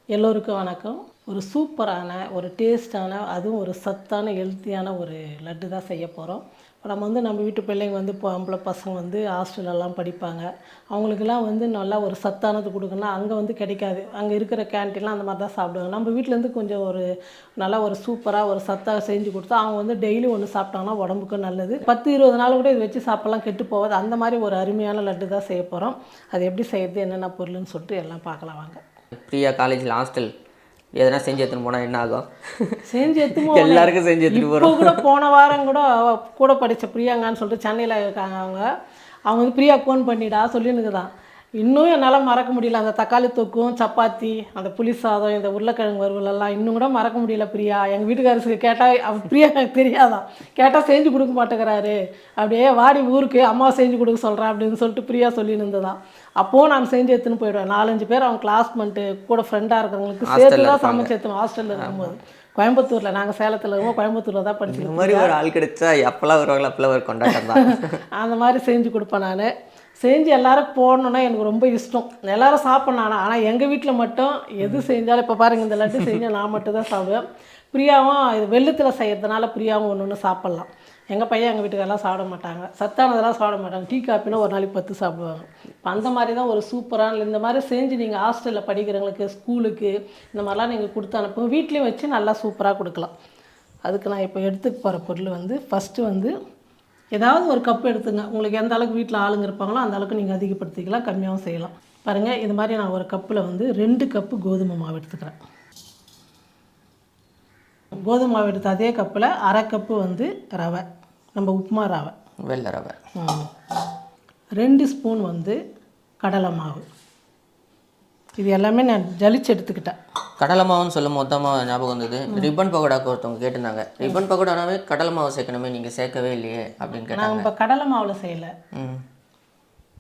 எல்லோருக்கும் வணக்கம். ஒரு சூப்பரான, ஒரு டேஸ்ட்டான, அதுவும் ஒரு சத்தான, ஹெல்த்தியான ஒரு லட்டு தான் செய்ய போகிறோம். இப்போ நம்ம வீட்டு பிள்ளைங்க இப்போ ஆம்பளை பசங்க ஹாஸ்டல்லலாம் படிப்பாங்க. அவங்களுக்கெல்லாம் நல்லா ஒரு சத்தானது கொடுக்கணும்னா அங்கே கிடைக்காது. அங்கே இருக்கிற கேன்டீன்லாம் அந்த மாதிரி தான் சாப்பிடுவாங்க. நம்ம வீட்டிலேருந்து கொஞ்சம் நல்லா ஒரு சூப்பராக ஒரு சத்தாக செஞ்சு கொடுத்தா அவங்க டெய்லி ஒன்று சாப்பிட்டாங்கன்னா உடம்புக்கும் நல்லது. 10-20 நாள் கூட இது வச்சு சாப்பிட்லாம், கெட்டு போகாது. அந்த மாதிரி ஒரு அருமையான லட்டு தான் செய்ய போகிறோம். அது எப்படி செய்கிறது, என்னென்ன பொருள்னு சொல்லிட்டு எல்லாம் பார்க்கலாம் வாங்க. பிரியா காலேஜில் ஹாஸ்டல் எதனா செஞ்சு எடுத்துன்னு போனால் என்ன ஆகும்? செஞ்சு எடுத்துன்னு எல்லாருக்கும் செஞ்சு எடுத்துகிட்டு போகிறோம். கூட போன வாரம் கூட படித்த பிரியாங்கான்னு சொல்லிட்டு சென்னையில் இருக்காங்க. அவங்க பிரியா ஃபோன் பண்ணிடா சொல்லினுக்குதான். இன்னும் என்னால் மறக்க முடியல. அந்த தக்காளி தொக்கும், சப்பாத்தி, அந்த புளி சாதம், இந்த உருளைக்கிழங்கு வறுவலெல்லாம் இன்னும் கூட மறக்க முடியல பிரியா. எங்கள் வீட்டுக்காரருக்கு கேட்டால் பிரியா எனக்கு தெரியாதான், கேட்டால் செஞ்சு கொடுக்க மாட்டேங்கிறாரு. அப்படியே வாடி ஊருக்கு அம்மா செஞ்சு கொடுக்க சொல்கிறேன் அப்படின்னு சொல்லிட்டு பிரியா சொல்லின்னு இருந்ததான். அப்போது நான் செஞ்சு எடுத்துன்னு போயிடுவேன். 4-5 பேர் அவங்க கிளாஸ்மெண்ட்டு கூட ஃப்ரெண்டாக இருக்கிறவங்களுக்கு சேர்த்து தான் சமைச்சு எடுத்துவோம். ஹாஸ்டலில் இருக்கும்போது கோயம்புத்தூரில், நாங்கள் சேலத்தில் இருக்கோம், கோயம்புத்தூரில் தான் படிச்சு. இந்த மாதிரி ஒரு ஆள் கிடைச்சா அப்போல்லாம் வருவாங்களா? அப்போல்லாம் ஒரு கொண்டாட்டம் தான். அந்த மாதிரி செஞ்சு கொடுப்பேன். நான் செஞ்சு எல்லோரும் போடணுன்னா எனக்கு ரொம்ப இஷ்டம். எல்லோரும் சாப்பிட்ணும். ஆனால் எங்கள் வீட்டில் மட்டும் எது செஞ்சாலும், இப்போ பாருங்கள், இந்த லட்டு செஞ்சால் நான் மட்டும் தான் சாப்பிடுவேன். பிரியாவும் இது வெள்ளத்தில் செய்கிறதுனால பிரியாவும் ஒன்று சாப்பிட்லாம். எங்கள் பையன் எங்கள் வீட்டுக்கெல்லாம் சாப்பிட மாட்டாங்க. சத்தானதெல்லாம் சாப்பிட மாட்டாங்க. டீ காப்பினா ஒரு நாளைக்கு 10 சாப்பிடுவாங்க. இப்போ அந்த மாதிரி தான் ஒரு சூப்பரான இந்த மாதிரி செஞ்சு நீங்கள் ஹாஸ்டலில் படிக்கிறவங்களுக்கு, ஸ்கூலுக்கு இந்த மாதிரிலாம் நீங்கள் கொடுத்து அனுப்புங்க. வீட்லேயும் வச்சு நல்லா சூப்பராக கொடுக்கலாம். அதுக்கு நான் இப்போ எடுத்துக்க போகிற பொருள் ஃபஸ்ட்டு ஏதாவது ஒரு கப்பு எடுத்துங்க. உங்களுக்கு எந்த அளவுக்கு வீட்டில் ஆளுங்க இருப்பாங்களோ அந்த அளவுக்கு நீங்கள் அதிகப்படுத்திக்கலாம், கம்மியாகவும் செய்யலாம். பாருங்கள், இது மாதிரி நான் ஒரு கப்பில் 2 கப்பு கோதுமை மாவு எடுத்துக்கிறேன். கோதுமை மாவு எடுத்து அதே கப்பில் 1/2 கப்பு ரவை, நம்ம உப்புமா ரவை, வெள்ளை ரவை, 2 ஸ்பூன் கடலை மாவு. இது எல்லாமே நான் ஜலிச்சு எடுத்துக்கிட்டேன். கடலை மாவுன்னு சொல்லும் மொத்தமாக ஞாபகம் வந்தது. ரிப்பன் பக்கோடாக்கு ஒருத்தவங்க கேட்டிருந்தாங்க, ரிப்பன் பக்கோடானாவே கடலை மாவு சேர்க்கணுமே, நீங்கள் சேர்க்கவே இல்லையே அப்படின்னு கேட்டாங்க. நான் இப்போ கடலை மாவில் செய்யலை,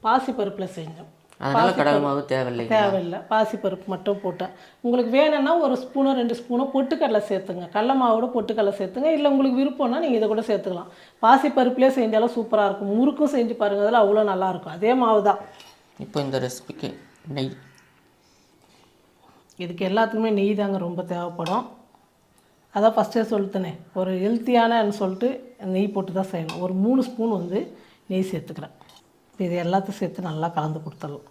பாசிப்பருப்பில் செஞ்சோம். அதனால் கடலை மாவு தேவையில்லை. பாசிப்பருப்பு மட்டும் போட்டேன். உங்களுக்கு வேணும்னா 1 ஸ்பூனோ 2 ஸ்பூனோ பொட்டுக்கடலை சேர்த்துங்க. கடலை மாவோட பொட்டுக்கடலை சேர்த்துங்க. இல்லை உங்களுக்கு விருப்பம்னா நீங்கள் இதை கூட சேர்த்துக்கலாம். பாசிப்பருப்புலேயே செஞ்சாலும் சூப்பராக இருக்கும். முறுக்கும் செஞ்சு பாருங்கள், அதில் அவ்வளோ நல்லாயிருக்கும். அதே மாவு தான். இப்போ இந்த ரெசிபிக்கு நெய், இதுக்கு எல்லாத்துக்குமே நெய் தாங்க ரொம்ப தேவைப்படும். அதான் ஃபஸ்ட்டே சொல்லித்தனே, ஒரு ஹெல்த்தியானன்னு சொல்லிட்டு நெய் போட்டு தான் செய்யணும். ஒரு 3 ஸ்பூன் நெய் சேர்த்துக்கிறேன். இது எல்லாத்தையும் சேர்த்து நல்லா கலந்து கொடுத்துடலாம்.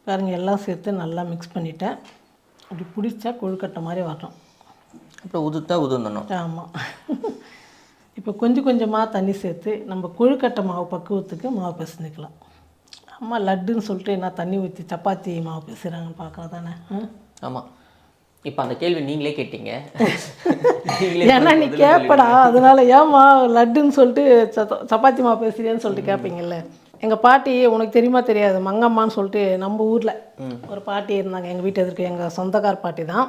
பாருங்கள், எல்லாம் சேர்த்து நல்லா மிக்ஸ் பண்ணிவிட்டேன். அப்படி பிடிச்சா கொழுக்கட்டை மாதிரி வரணும். அப்புறம் உதுந்தணும். ஆமாம். இப்போ கொஞ்சம் கொஞ்சமாக தண்ணி சேர்த்து நம்ம கொழுக்கட்டை மாவு பக்குவத்துக்கு மாவு பிசைஞ்சிக்கலாம். அம்மா லட்டுன்னு சொல்லிட்டு என்ன தண்ணி ஊற்றி சப்பாத்தி மாவு பேசுகிறாங்கன்னு பார்க்கலாம் தானே. ஆமாம், இப்போ அந்த கேள்வி நீங்களே கேட்டீங்க. ஏன்னா நீ கேட்படா, அதனால ஏம்மா லட்டுன்னு சொல்லிட்டு சப்பாத்தி மாவு பேசுகிறேன்னு சொல்லிட்டு கேட்பீங்கல்ல. எங்கள் பாட்டி, உனக்கு தெரியுமா தெரியாது, மங்கம்மான்னு சொல்லிட்டு நம்ம ஊரில் ஒரு பாட்டி இருந்தாங்க. எங்கள் வீட்டு எதிர்க்கு எங்கள் சொந்தக்கார பாட்டி தான்.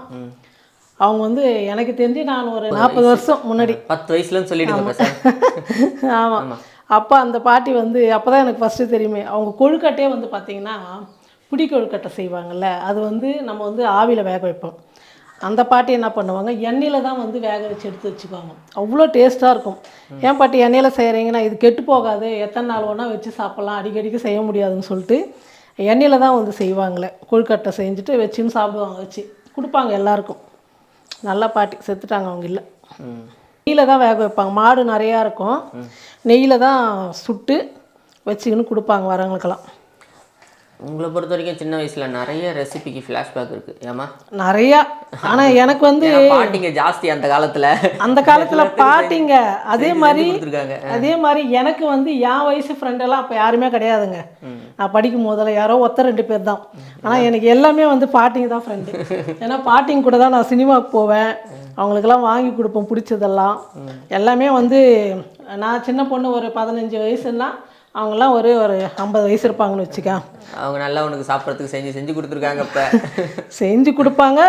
அவங்க எனக்கு தெரிஞ்சு நான் ஒரு 40 வருஷம் முன்னாடி, 10 வயசுலன்னு சொல்லிட்டு. ஆமாம், அப்போ அந்த பாட்டி அப்போ தான் எனக்கு ஃபஸ்ட்டு தெரியுமே. அவங்க கொழுக்கட்டையே பார்த்தீங்கன்னா பிடி கொழுக்கட்டை செய்வாங்கள்ல, அது நம்ம ஆவியில் வேக வைப்போம். அந்த பாட்டி என்ன பண்ணுவாங்க, எண்ணெயில் தான் வேக வச்சு எடுத்து வச்சுக்குவாங்க. அவ்வளோ டேஸ்ட்டாக இருக்கும். ஏன் பாட்டி எண்ணெயில் செய்கிறீங்கன்னா, இது கெட்டு போகாது, எத்தனை நாள் வேணால் வச்சு சாப்பிட்லாம், அடிக்கடிக்கு செய்ய முடியாதுன்னு சொல்லிட்டு எண்ணெயில் தான் செய்வாங்களே. கொழுக்கட்டை செஞ்சுட்டு வச்சுன்னு சாப்பிடுவாங்க, வச்சு கொடுப்பாங்க எல்லாருக்கும். நல்லா பாட்டி செத்துட்டாங்க, அவங்க இல்லை. நெய்யில் தான் வேக வைப்பாங்க. மாடு நிறையா இருக்கும், நெய்யில் தான் சுட்டு வச்சுக்கின்னு கொடுப்பாங்க வரவங்களுக்கெல்லாம். உங்களை பொறுத்த வரைக்கும் சின்ன வயசில் நிறைய ரெசிபிக்கு ஃப்ளாஷ்பேக் இருக்குது. ஏமா நிறையா. ஆனால் எனக்கு பாட்டிங்க ஜாஸ்தி அந்த காலத்தில் பாட்டிங்க. அதே மாதிரி எனக்கு என் வயசு ஃப்ரெண்டெல்லாம் அப்போ யாருமே கிடையாதுங்க. நான் படிக்கும் போதெல்லாம் யாரோ 1-2 பேர் தான். ஆனால் எனக்கு எல்லாமே பாட்டிங்க தான் ஃப்ரெண்டு. ஏன்னா பாட்டிங்க கூட தான் நான் சினிமாவுக்கு போவேன், அவங்களுக்கெல்லாம் வாங்கி கொடுப்பேன் பிடிச்சதெல்லாம். எல்லாமே நான் சின்ன பொண்ணு ஒரு 15 வயசுன்னா அவங்கெல்லாம் ஒரு 50 வயசு இருப்பாங்கன்னு வச்சுக்க. அவங்க நல்லா உனக்கு சாப்பிட்றதுக்கு செஞ்சு கொடுத்துருக்காங்க. இப்போ செஞ்சு கொடுப்பாங்க.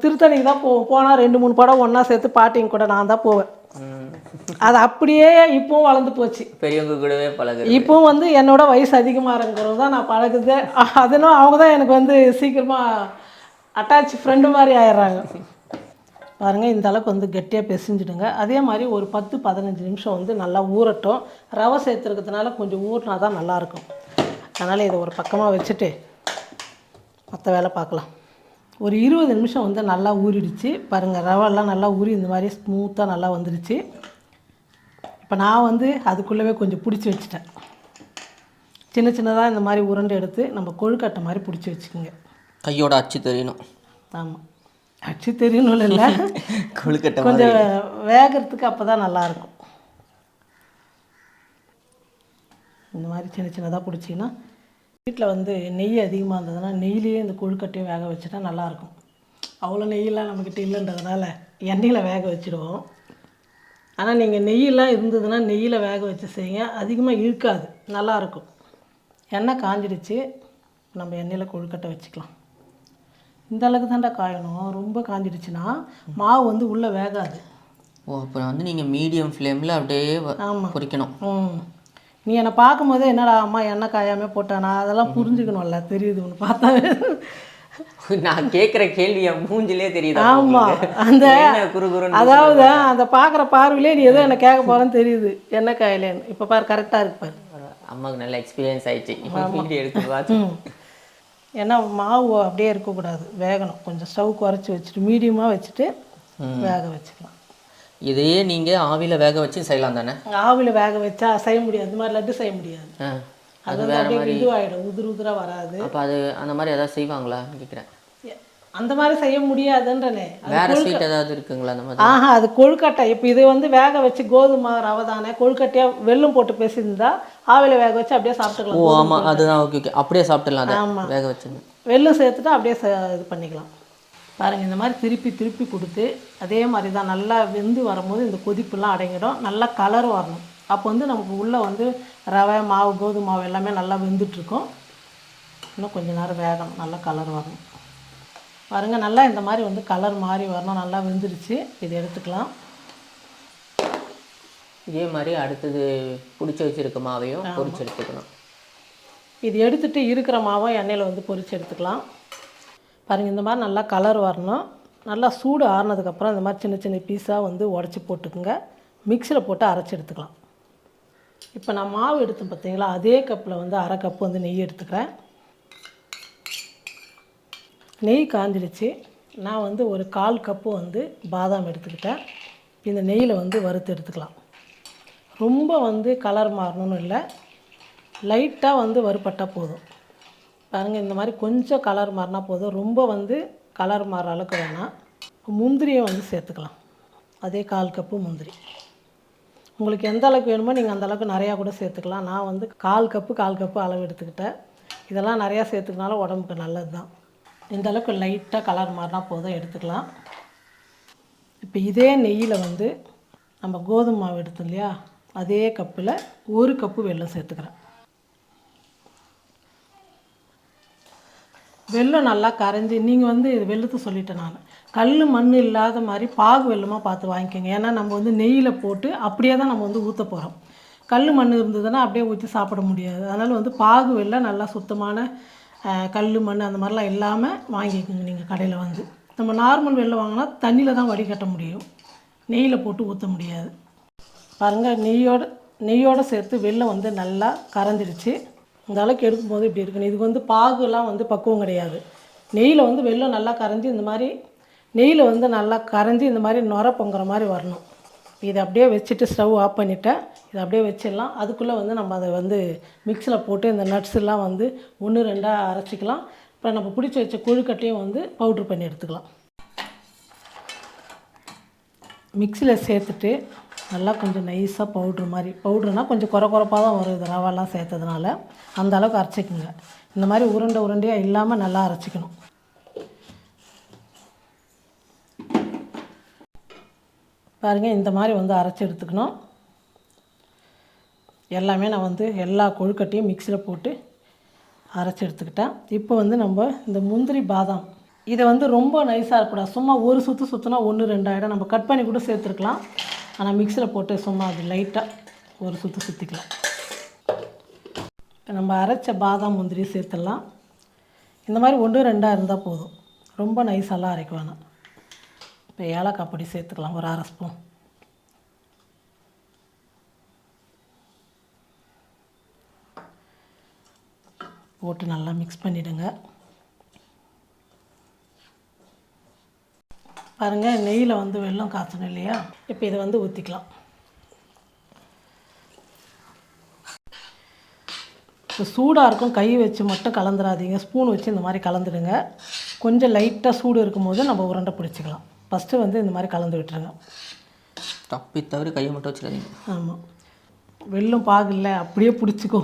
திருத்தணிக்கு தான் போனால் 2-3 படம் ஒன்றா சேர்த்து பாட்டிங்க கூட நான் தான் போவேன். அது அப்படியே இப்போவும் வளர்ந்து போச்சு. பெரியவங்க கூடவே பழகு. இப்போவும் என்னோட வயசு அதிகமாக இருக்கிறது தான் நான் பழகுது. அதனால் அவங்க தான் எனக்கு சீக்கிரமாக அட்டாச் ஃப்ரெண்டு மாதிரி ஆயிடுறாங்க. பாருங்கள், இந்த அளவுக்கு கெட்டியாக பிசைஞ்சிடுங்க. அதே மாதிரி ஒரு 10-15 நிமிஷம் நல்லா ஊறட்டும். ரவை சேர்த்துருக்கிறதுனால கொஞ்சம் ஊறினா தான் நல்லாயிருக்கும். அதனால் இதை ஒரு பக்கமாக வச்சுட்டு மற்ற வேலை பார்க்கலாம். ஒரு 20 நிமிஷம் வந்து நல்லா ஊறிடுச்சு பாருங்கள். ரவெல்லாம் நல்லா ஊறி இந்த மாதிரி ஸ்மூத்தாக நல்லா வந்துடுச்சு. இப்போ நான் வந்து அதுக்குள்ளவே கொஞ்சம் பிடிச்சி வச்சுட்டேன். சின்ன சின்னதாக இந்த மாதிரி உருண்டை எடுத்து நம்ம கொழுக்கட்டை மாதிரி பிடிச்சி வச்சுக்கோங்க. கையோட அச்சு தெரியணும். ஆமாம், அச்சு தெரியணும் இல்லை, கொழுக்கட்டை கொஞ்சம் வேகிறதுக்கு அப்போ தான் நல்லாயிருக்கும். இந்த மாதிரி சின்ன சின்னதாக பிடிச்சிங்கன்னா, வீட்டில் வந்து நெய் அதிகமாக இருந்ததுன்னா நெய்லேயே இந்த கொழுக்கட்டையும் வேக வச்சுட்டா நல்லாயிருக்கும். அவ்வளோ நெய்யெல்லாம் நம்மக்கிட்ட இல்லைன்றதுனால எண்ணெயில் வேக வச்சுடுவோம். ஆனால் நீங்கள் நெய்யெல்லாம் இருந்ததுன்னா நெய்யில் வேக வச்சு செய்யுங்க, அதிகமாக இழுக்காது, நல்லாயிருக்கும். எண்ணெய் காஞ்சிடுச்சு, நம்ம எண்ணெயில் கொழுக்கட்டை வச்சுக்கலாம். இந்த அளவுக்கு தாண்டா காயணும், ரொம்ப காஞ்சிடுச்சுன்னா மாவு வந்து உள்ளே வேகாது. ஓ, அப்புறம் வந்து நீங்கள் மீடியம் ஃப்ளேமில் அப்படியே பொரிக்கணும். நீ என்னை பார்க்கும்போதே என்னடா அம்மா எண்ணெய் காயாமல் போட்டானா, அதெல்லாம் புரிஞ்சுக்கணும்ல, தெரியுது ஒன்று பார்த்தா. நான் கேட்குற கேள்வி என் மூஞ்சிலே தெரியுது. ஆமாம், அந்த அதாவது அந்த பார்க்குற பார்வையிலே நீ எதோ என்னை கேட்க போகிறேன்னு தெரியுது, எண்ணெய் காயிலேன்னு. இப்போ பாரு கரெக்டாக இருக்கு பாரு. அம்மாவுக்கு நல்ல எக்ஸ்பீரியன்ஸ் ஆயிடுச்சு. வீடியோ எடுத்து பார்த்து. ஏன்னா மாவு அப்படியே இருக்கக்கூடாது, வேகணும். கொஞ்சம் ஸ்டவ் குறைச்சி வச்சுட்டு மீடியமாக வச்சுட்டு வேக வச்சுக்கலாம். இதையே நீங்கள் ஆவியில் வேக வச்சு செய்யலாம் தானே? ஆவியில் வேக வச்சா செய்ய முடியாது, இந்த மாதிரி லட்டு செய்ய முடியாது. அது வந்து அப்படியே இதுவாகிடும், உதிராக வராது. அப்போ அது அந்த மாதிரி ஏதாவது செய்வாங்களான்னு கேட்குறேன். அந்த மாதிரி செய்ய முடியாதுன்றனே. வேறு ஸ்வீட் ஏதாவது இருக்குங்களா அந்த மாதிரி? அது கொழுக்கட்டை. இப்போ இது வந்து வேக வச்சு கோதுமை ரவை தானே, கொழுக்கட்டையாக வெல்லம் போட்டு பேசியிருந்தா ஆவியில் வேக வச்சு அப்படியே சாப்பிட்டுக்கலாம். ஓ ஆமாம், அதுதான். ஓகே ஓகே, அப்படியே சாப்பிட்டுலாம். ஆமாம், வேக வச்சு வெல்லம் சேர்த்துட்டு அப்படியே இது பண்ணிக்கலாம். பாருங்கள், இந்த மாதிரி திருப்பி திருப்பி கொடுத்து அதே மாதிரி தான் நல்லா வெந்து வரும்போது இந்த கொதிப்புலாம் அடங்கிடும், நல்லா கலர் வரணும். அப்போ வந்து நமக்கு உள்ளே வந்து ரவை மாவு கோதுமை மாவு எல்லாமே நல்லா வெந்துட்டுருக்கும். இன்னும் கொஞ்சம் நேரம் வேகணும், நல்லா கலர் வரணும். பாருங்கள், நல்லா இந்த மாதிரி வந்து கலர் மாதிரி வரணும், நல்லா வெந்துருச்சு. இது எடுத்துக்கலாம். இதே மாதிரி அடுத்தது பிடிச்சி வச்சுருக்க மாவையும் பொரிச்சு எடுத்துக்கணும். இது எடுத்துகிட்டு இருக்கிற மாவை எண்ணெயில் வந்து பொரிச்சு எடுத்துக்கலாம். பாருங்கள், இந்த மாதிரி நல்லா கலர் வரணும். நல்லா சூடு ஆறுனதுக்கப்புறம் இந்த மாதிரி சின்ன சின்ன பீஸாக வந்து உடச்சி போட்டுக்குங்க. மிக்சியில் போட்டு அரைச்சி எடுத்துக்கலாம். இப்போ நான் மாவு எடுத்தேன் பார்த்தீங்களா, அதே கப்பில் வந்து அரை கப்பு வந்து நெய் எடுத்துக்கிறேன். நெய் காஞ்சிடுச்சு. நான் வந்து ஒரு 1/4 கப்பு வந்து பாதாம் எடுத்துக்கிட்டேன். இந்த நெய்யில் வந்து வறுத்து எடுத்துக்கலாம். ரொம்ப வந்து கலர் மாறணும்னு இல்லை, லைட்டாக வந்து வறுபட்டால் போதும். பாருங்கள், இந்த மாதிரி கொஞ்சம் கலர் மாறினா போதும், ரொம்ப வந்து கலர் மாற அளவுக்கு வேணாம். முந்திரியை வந்து சேர்த்துக்கலாம். அதே 1/4 கப்பு முந்திரி. உங்களுக்கு எந்த அளவுக்கு வேணுமோ நீங்கள் அந்த அளவுக்கு நிறையா கூட சேர்த்துக்கலாம். நான் வந்து 1/4 கப்பு அளவு எடுத்துக்கிட்டேன். இதெல்லாம் நிறையா சேர்த்துக்கினாலும் உடம்புக்கு நல்லது தான். இந்த அளவுக்கு லைட்டாக கலர் மாறினா போதும், எடுத்துக்கலாம். இப்போ இதே நெய்யில் வந்து நம்ம கோதுமை மாவு எடுத்தோம் இல்லையா, அதே கப்பில் 1 கப்பு வெல்லம் சேர்த்துக்கிறேன். வெல்லம் நல்லா கரைஞ்சி, நீங்கள் வந்து இது வெல்லத்தை சொல்லிட்டேன் நான், கல் மண் இல்லாத மாதிரி பாகு வெல்லமாக பார்த்து வாங்கிக்கோங்க. ஏன்னா நம்ம வந்து நெய்யில் போட்டு அப்படியே தான் நம்ம வந்து ஊற்ற போகிறோம். கல் மண் இருந்ததுன்னா அப்படியே ஊற்றி சாப்பிட முடியாது. அதனால் வந்து பாகு வெல்லம் நல்லா சுத்தமான கல் மண் அந்த மாதிரிலாம் இல்லாமல் வாங்கிக்கோங்க. நீங்கள் கடையில் வந்து நம்ம நார்மல் வெல்லம் வாங்கினா தண்ணியில் தான் வடிகட்ட முடியும், நெய்யில் போட்டு ஊற்ற முடியாது. பாருங்கள், நெய்யோடு சேர்த்து வெல்லம் வந்து நல்லா கரைஞ்சிருச்சு. இந்த அளவுக்கு எடுக்கும்போது இப்படி இருக்குன்னு. இதுக்கு வந்து பாகுலாம் வந்து பக்குவம் கிடையாது. நெய்யில் வந்து வெல்லம் நல்லா கரைஞ்சி இந்த மாதிரி நெய்யில் வந்து நல்லா கரைஞ்சி இந்த மாதிரி நுர பொங்குற மாதிரி வரணும். இதை அப்படியே வச்சுட்டு ஸ்டவ் ஆஃப் பண்ணிவிட்டேன். இதை அப்படியே வச்சிடலாம். அதுக்குள்ளே வந்து நம்ம அதை வந்து மிக்சியில் போட்டு இந்த நட்ஸ்லாம் வந்து 1-2 அரைச்சிக்கலாம். இப்போ நம்ம பிடிச்சி வச்ச கொழுக்கட்டையும் வந்து பவுட்ரு பண்ணி எடுத்துக்கலாம். மிக்சியில் சேர்த்துட்டு நல்லா கொஞ்சம் நைஸாக பவுட்ரு மாதிரி, பவுட்ருனால் கொஞ்சம் குறப்பாக தான் வரும், இது ரவாலாம் சேர்த்ததுனால அந்த அளவுக்கு அரைச்சிக்கோங்க. இந்த மாதிரி உருண்டையாக இல்லாமல் நல்லா அரைச்சிக்கணும். பாருங்கள், இந்த மாதிரி வந்து அரைச்சி எடுத்துக்கணும். எல்லாமே நான் வந்து எல்லா கொழுக்கட்டையும் மிக்சியில் போட்டு அரைச்சி எடுத்துக்கிட்டேன். இப்போ வந்து நம்ம இந்த முந்திரி பாதாம் இதை வந்து ரொம்ப நைஸாக இருக்கக்கூடாது, சும்மா ஒரு சுற்று சுற்றினா 1-2 ஆகிடும். நம்ம கட் பண்ணி கூட சேர்த்துருக்கலாம், ஆனால் மிக்சியில் போட்டு சும்மா அது லைட்டாக ஒரு சுற்று சுற்றிக்கலாம். இப்போ நம்ம அரைச்ச பாதாம் முந்திரி சேர்த்துடலாம். இந்த மாதிரி 1-2 இருந்தால் போதும், ரொம்ப நைஸெல்லாம் அரைக்க வேணாம். இப்போ ஏலக்காய் பொடி சேர்த்துக்கலாம், ஒரு 1/2 ஸ்பூன். போட்டு நல்லா மிக்ஸ் பண்ணிவிடுங்க. பாருங்கள் நெய்யில் வந்து வெல்லம் காய்ச்சணும் இல்லையா, இப்போ இதை வந்து ஊற்றிக்கலாம். இப்போ சூடாக இருக்கும், கை வச்சு மட்டும் கலந்துடாதீங்க, ஸ்பூன் வச்சு இந்த மாதிரி கலந்துடுங்க. கொஞ்சம் லைட்டாக சூடு இருக்கும்போது நம்ம உருண்டை பிடிச்சிக்கலாம். ஃபஸ்ட்டு வந்து இந்த மாதிரி கலந்து விட்டுருங்க. தப்பி தவிர கையை மட்டும் வச்சுக்காதீங்க. ஆமாம், வெல்லம் பாகில்ல அப்படியே பிடிச்சிக்கோ.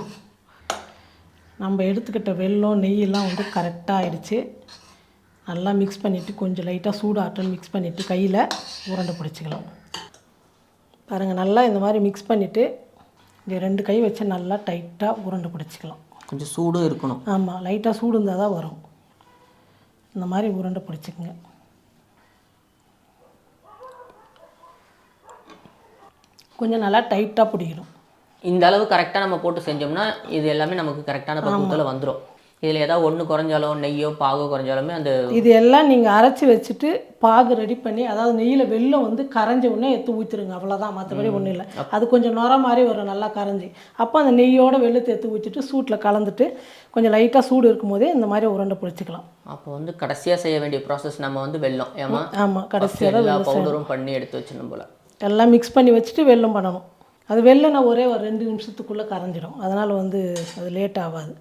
நம்ம எடுத்துக்கிட்ட வெல்லம் நெய்யெல்லாம் வந்து கரெக்டாக ஆகிடுச்சு. நல்லா மிக்ஸ் பண்ணிவிட்டு கொஞ்சம் லைட்டாக சூடாட்டம் மிக்ஸ் பண்ணிவிட்டு கையில் உருண்டை பிடிச்சிக்கலாம். பாருங்கள், நல்லா இந்த மாதிரி மிக்ஸ் பண்ணிவிட்டு இந்த 2 கை வச்சு நல்லா டைட்டாக உருண்டை பிடிச்சிக்கலாம். கொஞ்சம் சூடும் இருக்கணும். ஆமாம், லைட்டாக சூடு இருந்தால் தான் வரும். இந்த மாதிரி உருண்டை பிடிச்சிக்கங்க. கொஞ்சம் நல்லா டைட்டாக பிடிக்கணும். இந்த அளவு கரெக்டாக நம்ம போட்டு செஞ்சோம்னா இது எல்லாமே நமக்கு கரெக்டான பக்குவத்தில் வந்துடும். இதில் ஏதாவது ஒன்று குறைஞ்சாலும் நெய்யோ பாகோ குறைஞ்சாலுமே அந்த இது எல்லாம் நீங்கள் அரைச்சி வச்சுட்டு பாகு ரெடி பண்ணி, அதாவது நெய்யில் வெல்லம் வந்து கரைஞ்ச உடனே எடுத்து ஊற்றிடுங்க, அவ்வளோதான். மற்றபடி ஒன்றும் இல்லை. அது கொஞ்சம் நுர மாதிரி வரும் நல்லா கரைஞ்சி. அப்போ அந்த நெய்யோட வெல்லத்தை எடுத்து ஊற்றிட்டு சூட்டில் கலந்துட்டு கொஞ்சம் லைட்டாக சூடு இருக்கும்போதே இந்த மாதிரி உருண்டை பிடிச்சிக்கலாம். அப்போ வந்து கடைசியாக செய்ய வேண்டிய ப்ராசஸ் நம்ம வந்து வெல்லம். ஏமா? ஆமாம், கடைசியாக எல்லா பவுடரும் பண்ணி எடுத்து வச்சிடணும் போல். எல்லாம் மிக்ஸ் பண்ணி வச்சுட்டு வெல்லம் பண்ணணும். அது வெல்லம் நான் ஒரே ஒரு 2 நிமிஷத்துக்குள்ளே கரைஞ்சிடும். அதனால் வந்து அது லேட் ஆகாது.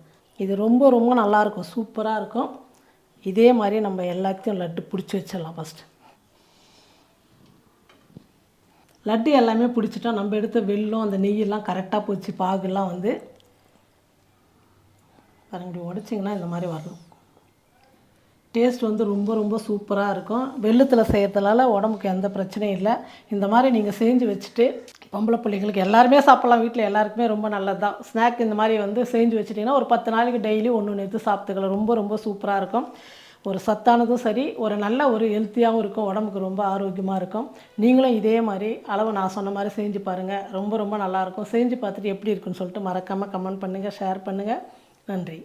இது ரொம்ப ரொம்ப நல்லாயிருக்கும், சூப்பராக இருக்கும். இதே மாதிரி நம்ம எல்லாத்தையும் லட்டு பிடிச்சி வச்சிடலாம். ஃபஸ்ட்டு லட்டு எல்லாமே பிடிச்சிட்டா நம்ம எடுத்த வெல்லம் அந்த நெய்யெல்லாம் கரெக்டாக போச்சு. பாகுலாம் வந்து பாருங்க, இப்படி உடச்சிங்கன்னா இந்த மாதிரி வரணும். டேஸ்ட் வந்து ரொம்ப ரொம்ப சூப்பராக இருக்கும். வெல்லத்தில் செய்கிறதுனால உடம்புக்கு எந்த பிரச்சனையும் இல்லை. இந்த மாதிரி நீங்கள் செஞ்சு வச்சுட்டு பொம்பளை பிள்ளைங்களுக்கு எல்லாருமே சாப்பிட்லாம். வீட்டில் எல்லாருக்குமே ரொம்ப நல்லது தான். ஸ்நாக் இந்த மாதிரி வந்து செஞ்சு வச்சுட்டிங்கன்னா ஒரு 10 நாளைக்கு டெய்லி ஒன்று எடுத்து சாப்பிட்டுக்கலாம். ரொம்ப ரொம்ப சூப்பராக இருக்கும். ஒரு சத்தானதும் சரி, ஒரு நல்ல ஒரு ஹெல்த்தியாகவும் இருக்கும், உடம்புக்கு ரொம்ப ஆரோக்கியமாக இருக்கும். நீங்களும் இதே மாதிரி அளவு நான் சொன்ன மாதிரி செஞ்சு பாருங்கள். ரொம்ப ரொம்ப நல்லாயிருக்கும். செஞ்சு பார்த்துட்டு எப்படி இருக்குன்னு சொல்லிட்டு மறக்காமல் கமெண்ட் பண்ணுங்கள், ஷேர் பண்ணுங்கள். நன்றி.